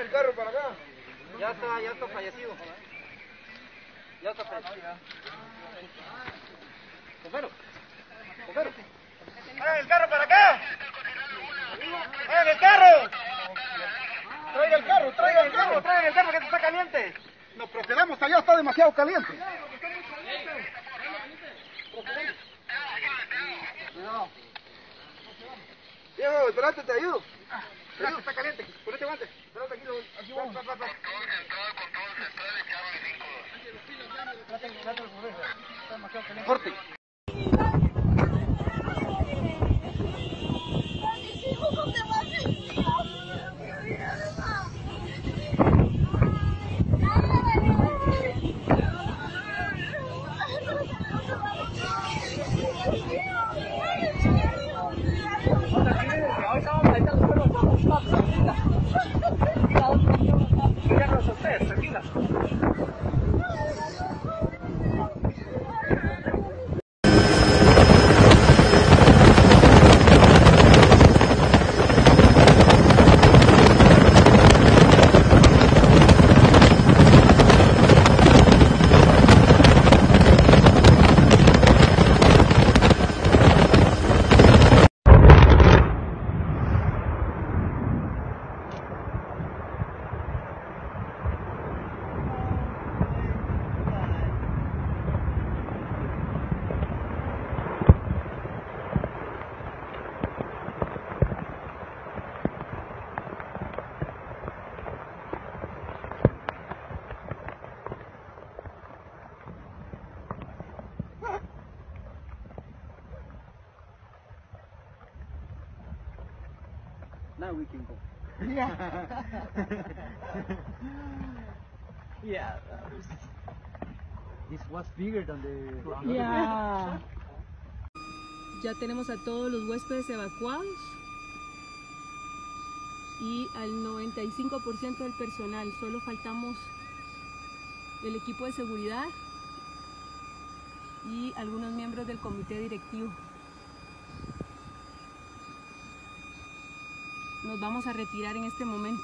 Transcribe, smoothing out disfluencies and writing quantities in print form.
el carro para acá. Ya está fallecido. Ya está fallecido. Copero. ¡Traigan el carro para acá! ¡Traigan el carro! ¡Traigan el carro que está caliente! Nos procedamos allá, está demasiado caliente. Cuidado. Viejo, espérate, te ayudo. Espérate, está caliente. Ponete guantes. Espérate aquí, aquí vamos. Está demasiado caliente. Corte. Now we can go. Yeah, This was bigger than the... yeah. Ya tenemos a todos los huéspedes evacuados y al 95% del personal. Solo faltamos el equipo de seguridad y algunos miembros del comité directivo. Nos vamos a retirar en este momento.